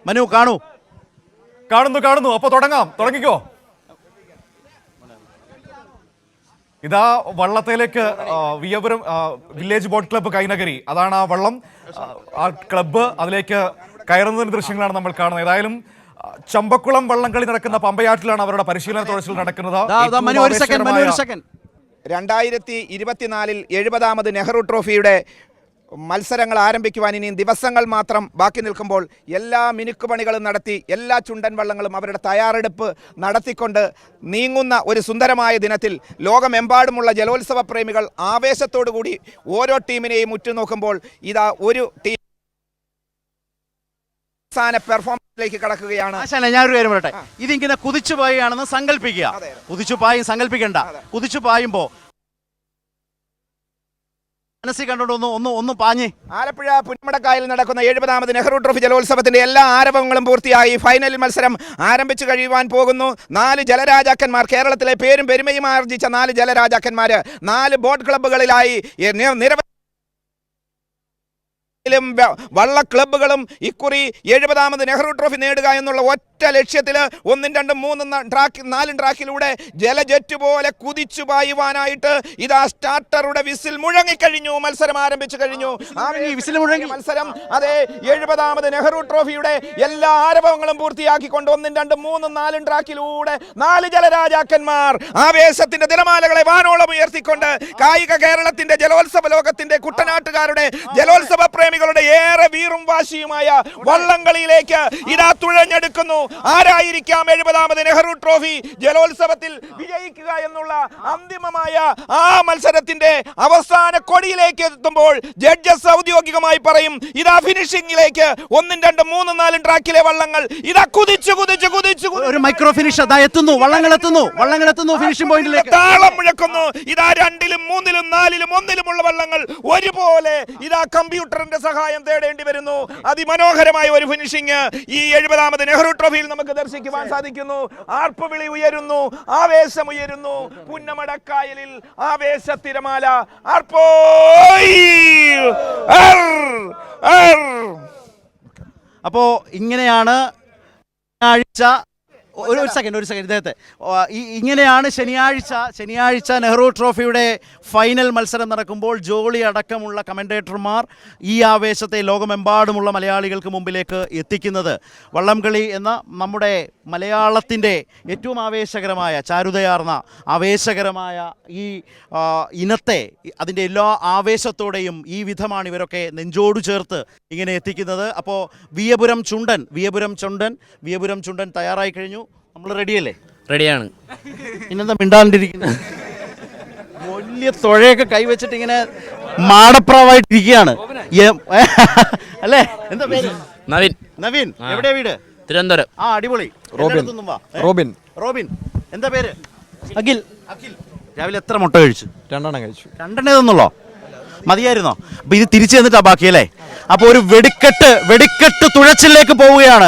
മനു കാണുന്നു. അപ്പൊ തുടങ്ങിക്കോ. ഇതാ വള്ളത്തേലേക്ക് Veeyapuram village boat club Kainakary, അതാണ് ആ വള്ളം, ആ ക്ലബ്ബ്, അതിലേക്ക് കയറുന്നതിന്റെ ദൃശ്യങ്ങളാണ് നമ്മൾ കാണുന്നത്. ഏതായാലും ചമ്പക്കുളം വള്ളംകളി നടക്കുന്ന പമ്പയാറ്റിലാണ് അവരുടെ പരിശീലന തുഴച്ചിൽ നടക്കുന്നത്. 2024 70ാമത് നെഹ്റു ട്രോഫിയുടെ മത്സരങ്ങൾ ആരംഭിക്കുവാൻ ഇനിയും ദിവസങ്ങൾ മാത്രം ബാക്കി നിൽക്കുമ്പോൾ എല്ലാ മിനുക്കുപണികളും നടത്തി എല്ലാ ചുണ്ടൻ വള്ളങ്ങളും അവരുടെ തയ്യാറെടുപ്പ് നടത്തിക്കൊണ്ട് നീങ്ങുന്ന ഒരു സുന്ദരമായ ദിനത്തിൽ ലോകമെമ്പാടുമുള്ള ജലോത്സവ പ്രേമികൾ ആവേശത്തോടു കൂടി ഓരോ ടീമിനെയും ഉറ്റുനോക്കുമ്പോൾ ഇതാ ഒരു ടീം പെർഫോമൻസിലേക്ക് കടക്കുകയാണ്. ഞാനൊരു കാര്യം പറയട്ടെ, ഇതിങ്ങനെ കുതിച്ചു പായാണെന്ന് സങ്കല്പിക്കുക. സങ്കല്പിക്കണ്ട. കുതിച്ചു പായുമ്പോ മനസ്സിൽ കണ്ടോണ്ട് ഒന്ന് പാഞ്ഞേ. ആലപ്പുഴ പുന്നമടക്കായൽ നടക്കുന്ന 70ാമത് നെഹ്റു ട്രോഫി ജലോത്സവത്തിന്റെ എല്ലാ ആരവങ്ങളും പൂർത്തിയായി ഫൈനൽ മത്സരം ആരംഭിച്ചു കഴിയുവാൻ പോകുന്നു. 4 ജലരാജാക്കന്മാർ, കേരളത്തിലെ പേരും പെരുമയും ആർജിച്ച 4 ജലരാജാക്കന്മാര് 4 ബോട്ട് ക്ലബ്ബുകളിലായി നിരവധി വള്ള ക്ലബ്ബുകളും ഇക്കുറി 70ാമത് നെഹ്റു ട്രോഫി നേടുക എന്നുള്ള ഒറ്റ ലക്ഷ്യത്തിൽ 1, 2, 3 4 ട്രാക്കിലൂടെ ജലജെറ്റ് പോലെ കുതിച്ചു പായുവാനായിട്ട് ഇതാ സ്റ്റാർട്ടറുടെ വിസിൽ മുഴങ്ങിക്കഴിഞ്ഞു. മത്സരം ആരംഭിച്ചു കഴിഞ്ഞു. മത്സരം അതെ 70ാമത് നെഹ്റു ട്രോഫിയുടെ എല്ലാ ആരവങ്ങളും പൂർത്തിയാക്കിക്കൊണ്ട് 1, 2, 3, 4 ട്രാക്കിലൂടെ 4 ജലരാജാക്കന്മാർ ആവേശത്തിന്റെ തിരമാലകളെ വാനോളം ഉയർത്തിക്കൊണ്ട് കായിക കേരളത്തിന്റെ ജലോത്സവ ലോകത്തിന്റെ കുട്ടനാട്ടുകാരുടെ ജലോത്സവ പ്രേമികളുടെ ഏറെ വീറും വാശിയുമായ വള്ളംകളിയിലേക്ക് ഇതാ തുഴഞ്ഞെടുക്കുന്നു. ആരായിരിക്കാം 70ാമത് നെഹ്റു ട്രോഫി ജലോത്സവത്തിൽ വിജയിക്കുക എന്നുള്ള അന്തിമമായ ആ മത്സരത്തിന്റെ അവസാന കൊടിയിലേക്ക് എത്തുമ്പോൾ ജഡ്ജസ് ഔദ്യോഗികമായി പറയും ഇതാ ഫിനിഷിംഗിലേക്ക് 1, 2, 3, 4 ട്രാക്കിലെ വള്ളങ്ങൾ ഇതാ കുതിച്ചു ഒരു മൈക്രോ ഫിനിഷ് വള്ളങ്ങൾ എത്തുന്നു ഫിനിഷിംഗ് പോയിന്റിലേക്ക്. താളം മുഴക്കുന്നു. ഇതാ 2ലും 3ലും 4ലും 1ലും ഉള്ള വള്ളങ്ങൾ ഒരുപോലെ ഇതാ കമ്പ്യൂട്ടറിന്റെ സഹായം തേടേണ്ടി വരുന്നു. അതിമനോഹരമായ ഒരു ഫിനിഷിംഗ് ഈ 70ാമത് നെഹ്റു ട്രോഫിയിൽ നമുക്ക് ദർശിക്കുവാൻ സാധിക്കുന്നു. ആർപ്പുവിളി ഉയരുന്നു, ആവേശം ഉയരുന്നു. പുന്നമടക്കായലിൽ ആവേശ തിരമാല. അപ്പോ ഇങ്ങനെയാണ് ഒരു സെക്കൻഡ് ഇദ്ദേഹത്തെ ഇങ്ങനെയാണ് ശനിയാഴ്ച നെഹ്റു ട്രോഫിയുടെ ഫൈനൽ മത്സരം നടക്കുമ്പോൾ ജോളി അടക്കമുള്ള കമൻറ്റേറ്റർമാർ ഈ ആവേശത്തെ ലോകമെമ്പാടുമുള്ള മലയാളികൾക്ക് മുമ്പിലേക്ക് എത്തിക്കുന്നത്. വള്ളംകളി എന്ന നമ്മുടെ മലയാളത്തിൻ്റെ ഏറ്റവും ആവേശകരമായ, ചാരുതയാർന്ന ആവേശകരമായ ഈ ഇനത്തെ അതിൻ്റെ എല്ലാ ആവേശത്തോടെയും ഈ വിധമാണ് ഇവരൊക്കെ നെഞ്ചോടു ചേർത്ത് ഇങ്ങനെ എത്തിക്കുന്നത്. അപ്പോൾ വിയപുരം ചുണ്ടൻ തയ്യാറായി കഴിഞ്ഞു. നമ്മൾ റെഡിയല്ലേ? റെഡിയാണ്. ഇന്നെന്താ മിണ്ടാണ്ടിരിക്കുന്നത്? വലിയ തുഴയൊക്കെ കൈവച്ചിട്ട് ഇങ്ങനെ മാടപ്രാവായിട്ടിരിക്കുകയാണ് അല്ലേ? എന്താ പേര്? നവീൻ. എവിടെയാ വീട്? തിരുവനന്തപുരം. അടിപൊളി. റോബിൻ. എന്താ പേര്? അഖിൽ. രാവിലെ എത്ര മുട്ട കഴിച്ചു? 2 കഴിച്ചു. 2 തന്നുള്ളോ? മതിയായിരുന്നോ? അപ്പൊ ഇത് തിരിച്ചു തന്നിട്ടാ ബാക്കിയല്ലേ? അപ്പൊ ഒരു വെടിക്കെട്ട് തുഴച്ചിലേക്ക് പോവുകയാണ്.